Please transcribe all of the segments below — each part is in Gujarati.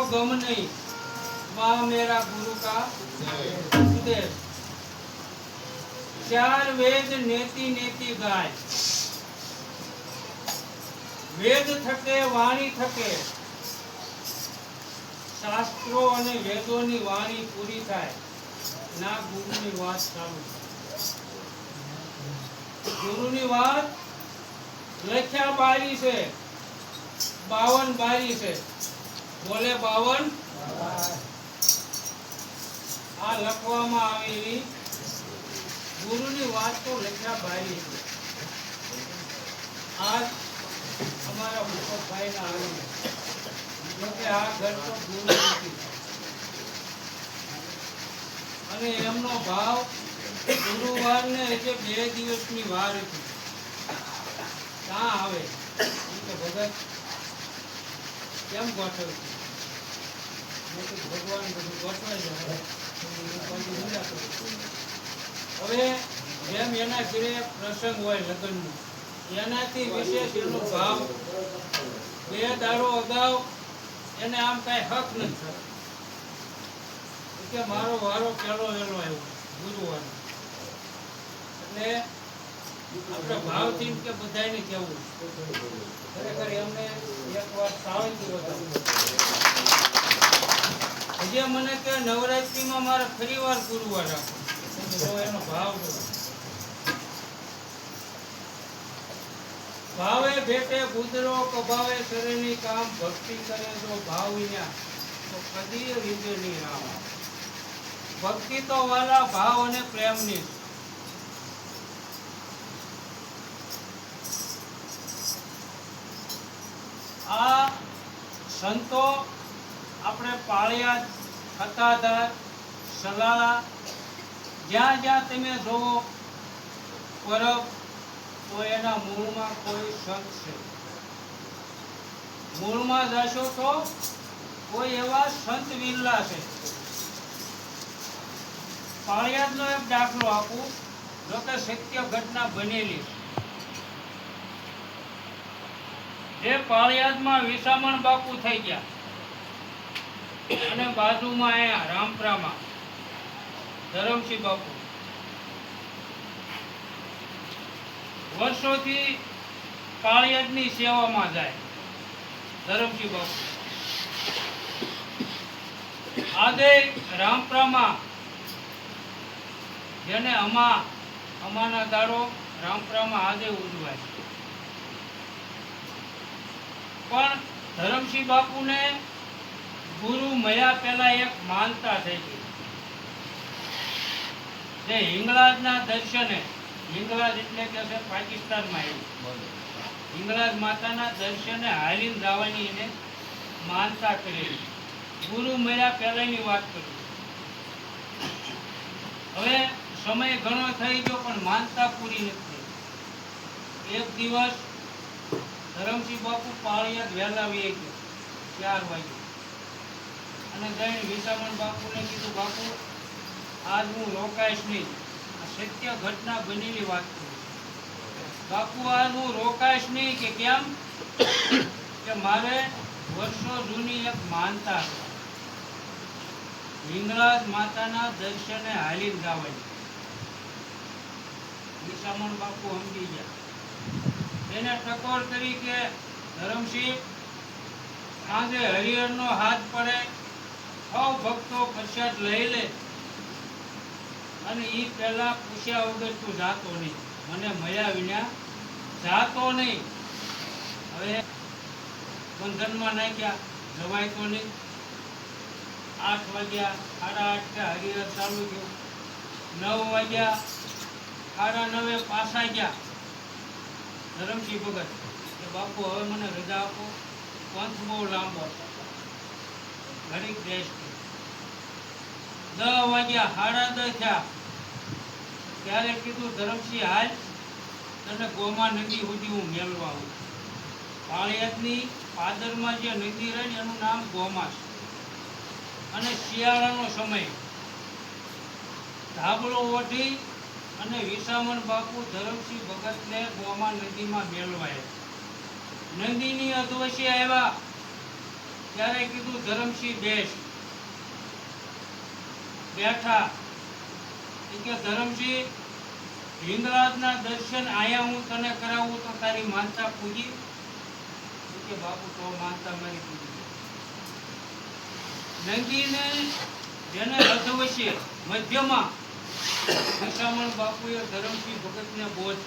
गम नहीं, वहाँ मेरा गुरु का उपदेश। चार वेद नेति नेति गाय, वेद थके वाणी थके, शास्त्रों અને વેદોની વાણી પૂરી થાય ના ગુરુની વાત ચાલુ। ગુરુની વાત લખ્યા બારી છે, 52 બારી છે, બોલે 52। આ લખવામાં આવેલી ગુરુની વાત તો લખ્યા બારી છે। આજ અમારા ભૂપતભાઈના આવીને જોકે આ ઘર તો ગુરુ નથી અને એમનો ભાવ ગુરુવારને એટલે 2 દિવસની વાર હતી। ક્યાં આવે કે ભગત કેમ ગોઠવ્યું? ભગવાન બધું ગોઠવાઈ જાય। હવે જેમ એના ઘરે પ્રસંગ હોય લગ્નનો, એનાથી વિશેષ એનો ભાવ 2 દાડો અગાઉ એને આમ કઈ હક નથી કે મારો વારો પેલો વેલો આવ્યો ગુરુવાર, એટલે આપણે ભાવથી કે બધાને કહેવું ખરેખર એમને એક વાર સાવકી બતાવું। હજી મને કે નવરાત્રીમાં મારે ફરી વાર ગુરુવાર રાખો, એનો ભાવ ભાવે ભેટે ગુદરો કભાવે શરીરની કામ, ભક્તિ કરે જો ભાવ વિના તો કદી રીજે નહીં રામ। ભક્તિ તો વાલા ભાવ અને પ્રેમની। આ સંતો આપણે પાળિયાદ, ખતાધાર, સલાળા જ્યાં જ્યાં તમે જોવો પરબ તો એના મૂળમાં કોઈ સંત છે। મૂળમાં જશો તો કોઈ એવા સંત વિરલા છે। પાળિયાદનો એક દાખલો આપું, જો કે સત્ય ઘટના બનેલી। જે પાળિયાદમાં વિસામણ બાપુ થઈ ગયા અને બાજુમાં અહીંયા રામપરામાં ધરમસિંહ બાપુ વર્ષોથી પાળિયાદની સેવામાં જાય। ધરમસિંહ બાપુ આજે રામપરામાં જેને અમાના દાડો રામપરામાં આજે ઉજવાય, પણ ધરમસિંહ બાપુને ગુરુ મળ્યા પહેલા એક માનતા થઈ ગઈ। જે હિંગળાજના દર્શને, હિંગળાજ એટલે કે છે પાકિસ્તાનમાં આવ્યું, હિંગળાજ માતાના દર્શને હાલીને જવાની એને માનતા કરેલી। ગુરુ મળ્યા પહેલાની વાત કરું। હવે સમય ઘણો થઈ ગયો પણ માનતા પૂરી નથી થઈ। એક દિવસ ધરમસિંહ બાપુ પાળિયાદ વહેલા વી ગયો 4 વાગે અને જઈને વિસામણ બાપુને કીધું, બાપુ આજ હું રોકાઈશ નહીં, આ સત્ય ઘટના બનેલી વાત કરું। બાપુ આજ હું રોકાઈશ નહીં કે કેમ કે મારે વર્ષો જૂની એક માનતા છે, હિંગળાજ માતાના દર્શને હાલીને જવાની। વિસામણ બાપુ સમજી ગયા, એને ટકોર કરી કે ધરમસિંહ આજે હરિહરનો હાથ પડે, સૌ ભક્તો પ્રસાદ લઈ લે અને એ પહેલા પૂછ્યા વગર તું જાતો નહીં, મને મળ્યા વિના જાતો નહીં। હવે બંધનમાં નાખ્યા, જવાય તો નહીં। 8 વાગ્યા, 8:30 કે હરિહર ચાલુ થયું, 9 વાગ્યા, 9:30 પાછા ગયા ધરમસિંહ ભગત કે બાપુ હવે મને રજા આપો, પંથ બહુ લાંબો ઘડીક દેશ। 10 વાગ્યા, 10:30 થયા ત્યારે કીધું ધરમસિંહ હાલ તને ગોમા નદી સુધી હું મેળવા આવું। પાળિયાદની પાદરમાં જે નદી રહે ને એનું નામ ગોમા છે અને શિયાળાનો સમય, ધાબળો ઓઢી અને વિસામણ બાપુ ધરમસિંહ ભગતને ગોમા નદીમાં મેળવાય। નદીની અધવશી આવ્યા ત્યારે કીધું ધરમસિંહ બેઠા. કે ધરમસિંહ, હિંગળાજના દર્શન આયા હું તને કરાવું તો તારી માનતા પૂજી? કે બાપુ તો માનતા મારી પૂજી. નંદીને જેને અધવશ્ય મધ્યમાં દશામણ બાપુએ ધરમસિંહ ભગતને બોધ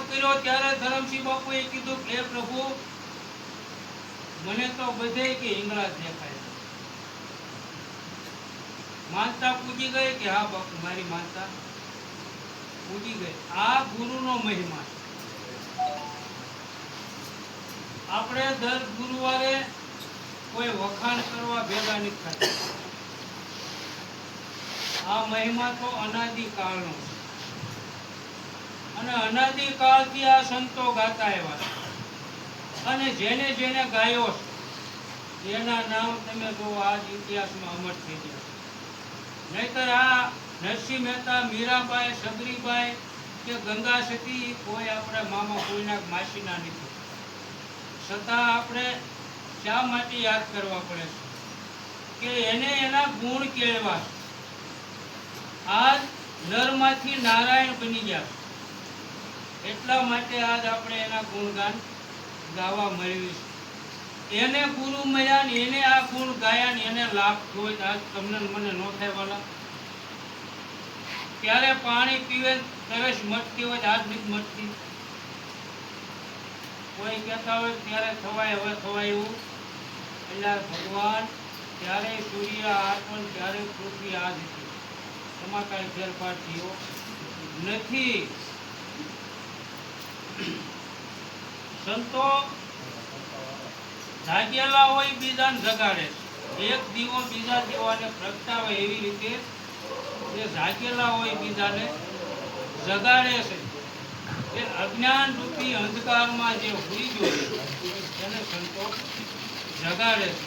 કર્યો. ત્યારે ધરમસિંહ બાપુએ કીધું કે પ્રભુ, મને તો બધે કે હિંગળાજ દેખાય. માનતા પૂજી ગઈ કે હા બાપુ, મારી માનતા પૂજી ગઈ. આ ગુરુનો મહિમા. આપણે દર ગુરુવારે કોઈ વખાણ કરવા ભેગા નથી થતા. આ મહિમા તો અનાદિકાળનો છે અને અનાદિકાળથી આ સંતો ગાતા આવ્યા છે. અને જેને જેને ગાયો છે એના નામ તમે જો આજ ઇતિહાસમાં અમર થઈ ગયા. નહીતર આ નરસિંહ મહેતા, મીરાબાઈ, સબરીબાઈ કે ગંગા સતી કોઈ આપણા મામા કોઈના માસીના નથી. છતાં આપણે શા માટે યાદ કરવા પડે છે કે એને એના ગુણ કેળવા. આજ નરમાંથી નારાયણ બની ગયા. એટલા માટે આજ આપણે એના ગુણગાન ગાવા મળ્યું છે. એને ગુરુ મળ્યા ને એને આ ગુણ ગાયા ને એને લાભ થયો. આજ તમને મને ન થાય વાલા. ત્યારે પાણી પીવે તરસ મટતી હોય, આજ નથી મટતી. કોઈ કહેતા હોય ત્યારે થવાય, હવે થવાય એવું. એટલે ભગવાન ત્યારે સૂર્ય આત્મન, ત્યારે પૃથ્વી આજ હતી. એમાં કઈ ફેરફાર થયો નથી. સંતો જાગેલા હોય બીજાને જગાડે. એક દીવો બીજા દીવાને પ્રગટાવે એવી રીતે જે જાગેલા હોય બીજાને જગાડે છે. એ અજ્ઞાન રૂપી અંધકારમાં જે હુઈ ગયો એને સંતો જગાડે છે.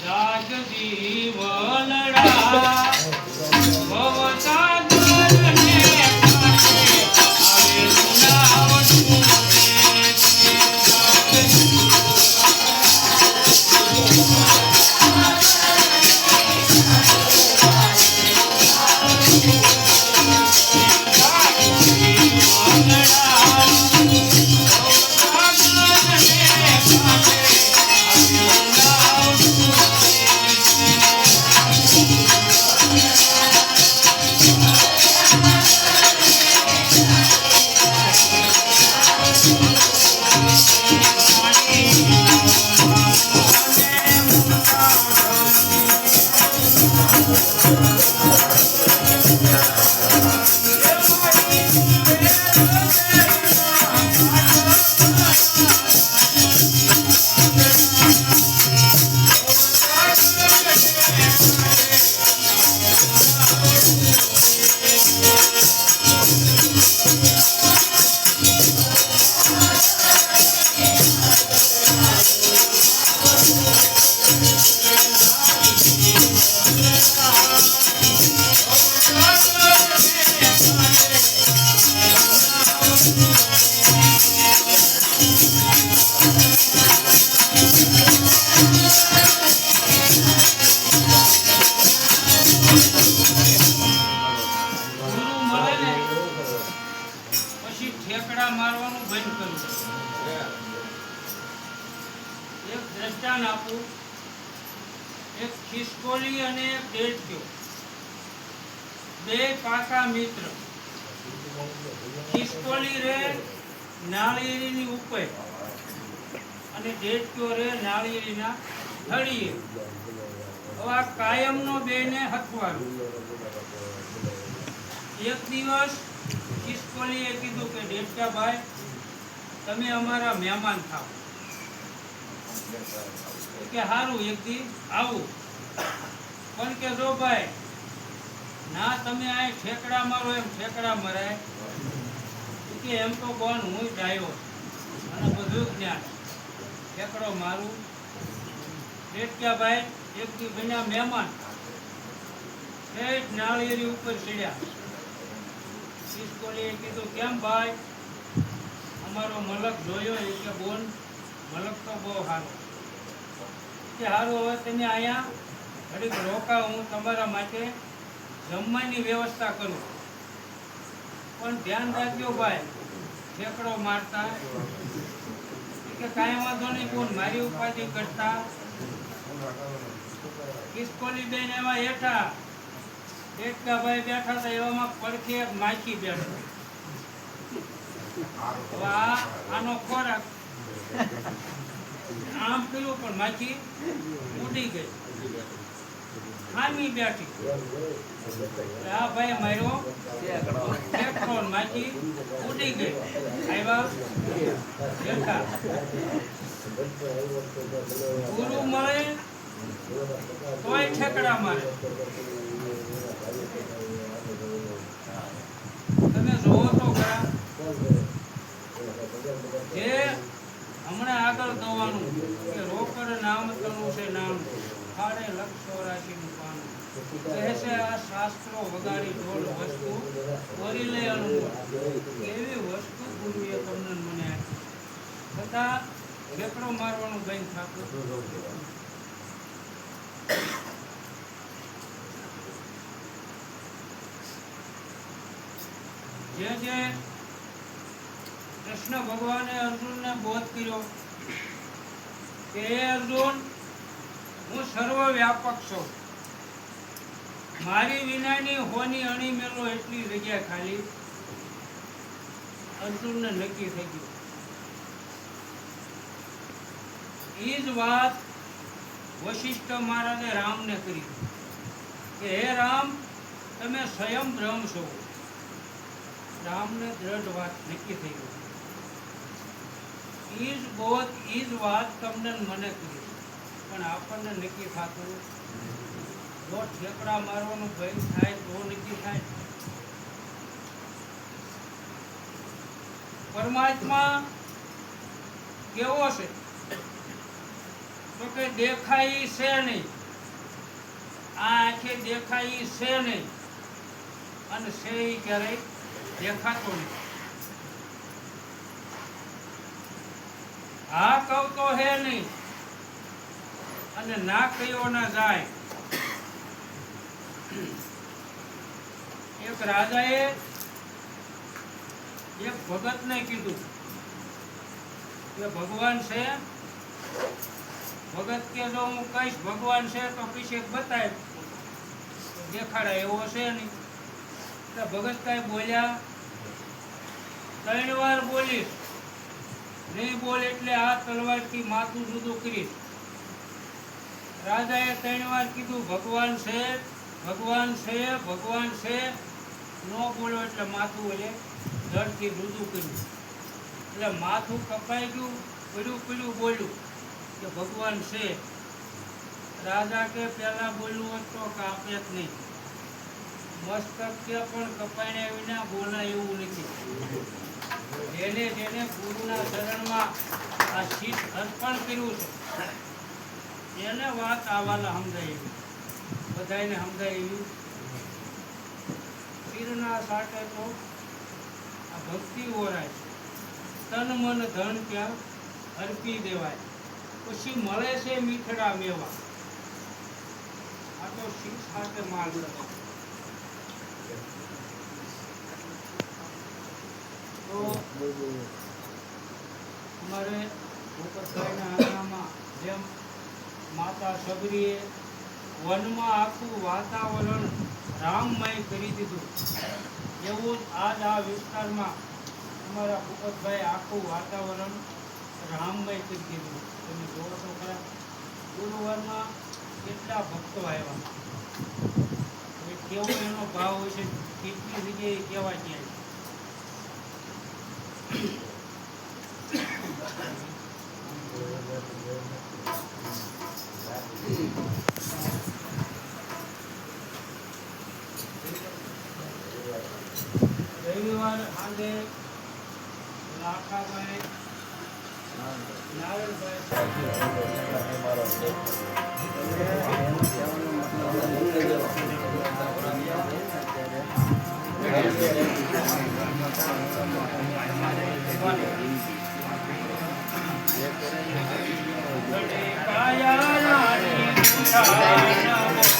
જાગ જીવનડા ભવસાગરને આવે સુનાવતું ઠેકડા મારવાનું બંધ કરવું. એક દ્રષ્ટાંત આપું. એક ખિસકોલી અને એક દેડક્યો, બે પાકા મિત્ર. ખિસકોલી રે નાળિયેરીની ઉપર અને દેડક્યો રે નાળિયેરીના થળીએ. હવે આ કાયમનો બેને હથવારું. એક દિવસ ખિસકોલીએ કીધું કે દેડકાભાઈ, તમે અમારા મહેમાન થાવ. કે સારું, એક દી આવું. પણ કે જો ભાઈ, ના તમે આ ઠેકડા મારો એમ ઠેકડા મરાય. કે એમ તો કોણ, હું ડાયો અને બધું જ્ઞાન, ઠેકડો મારું. દેડકાભાઈ એક દી બન્યા મહેમાન. નાળિયેરી ઉપર ચડ્યા. ખિસકોલીએ કીધું કેમ ભાઈ, તમારો મલક જોયો એ કે બોન મલક તો બહુ સારો કે સારું. હવે તમે અહીંયા ઘડીક રોકા, હું તમારા માટે જમવાની વ્યવસ્થા કરું, પણ ધ્યાન રાખજો ભાઈ, ઠેકડો મારતા કે કાંઈ વાંધો નહીં બોન, મારી ઉપાધિ કરતા. કિસ્કોલી બેન એવા હેઠા એકતા ભાઈ બેઠા હતા, એવામાં પડખે એક માખી બેઠો. હવે આનો ખોરાક આમ કર્યું પણ માખી ઉડી ગઈ, ખામી બેઠી. આ ભાઈ માર્યો ઠેકડો, માખી ઉડી ગઈ. આવ્યા બેઠા, ગુરુ મળે તોય ઠેકડા મારે. તમે જોવો તો ખરા, જે હમણાં આગળ દવાનું કે રોકડ નામ તનું છે નામ, ફાડે લક્ષ 84 નું પાનું. કહે છે આ શાસ્ત્રો વગાડી ઢોળ વસ્તુ ઓરી લે અનુભવ. એવી વસ્તુ ગુરુએ તમને મને આપી, છતાં ઠેકડો મારવાનું બંધ થતું. જે જે કૃષ્ણ ભગવાને અર્જુનને બોધ કર્યો કે હે અર્જુન, હું સર્વવ્યાપક છું, મારી વિનાની હોની અણી મેલો એટલી જગ્યા ખાલી. અર્જુનને નક્કી થઈ ગયું. એ જ વાત વશિષ્ઠ મહારાજે રામને કરી કે હે રામ, તમે સ્વયં બ્રહ્મ છો. રામને દ્રઢ વાત નક્કી થઈ ગઈ. ઈ જ બોધ, ઈ જ વાત તમને મને કરી, પણ આપણને નક્કી થતું. જો ઠેકડા મારવાનું ભય થાય તો નક્કી થાય. પરમાત્મા કેવો છે તો કે દેખાય છે નહીં, આ આંખે દેખાય છે નહીં, અને છે એ ક્યારેય દેખાતો નહીં. હા કહું તો હે નહીં, અને ના કયો ના જાય. એક રાજાએ એક ભગતને કીધું કે ભગવાન છે. ભગત કે જો હું કહીશ ભગવાન છે તો પછી બતાય દેખાડાય એવો છે નહીં. ભગત કઈ બોલ્યા, 3 વાર બોલીશ, નહીં બોલ એટલે આ તલવારથી માથું જુદું કરીશ. રાજાએ 3 વાર કીધું ભગવાન છે, ભગવાન છે, ભગવાન છે. નો બોલ્યો એટલે માથું એટલે ધડથી જુદું કર્યું. એટલે માથું કપાઈ ગયું, પીડું બોલ્યું કે ભગવાન છે. રાજા કે પહેલા બોલવું હોત તો કાપે જ નહીં, મસ્તક કે પણ કપાઈને વિના બોલાય એવું નથી. જેને જેને ગુરુના ચરણમાં આ શીશ અર્પણ કર્યું છે એને વાત આવાલા સમજાય એવી, બધાને સમજાય એવી. પીરના સાટે તો આ ભક્તિ ઓરાય, તન મન ધન ત્યાં અર્પી દેવાય, પછી મળે છે મીઠડા મેવા. આ તો શીશ સાથે માલ તો અમારે ભૂપતભાઈના આંગણામાં જેમ માતા સબરીએ વનમાં આખું વાતાવરણ રામમય કરી દીધું, એવું જ આજ આ વિસ્તારમાં અમારા ભૂપતભાઈ આખું વાતાવરણ રામમય કરી દીધું. તમે જોવો તો ખરા, ગુરુવારમાં કેટલા ભક્તો આવ્યા, કેવો એનો ભાવ હોય છે, કેટલી જગ્યાએ કેવા ક્યાંય. રવિવાર સાંજે લાખાભાઈ નારાયણભાઈ ઘડી કાયા રાણી ઉઠાણ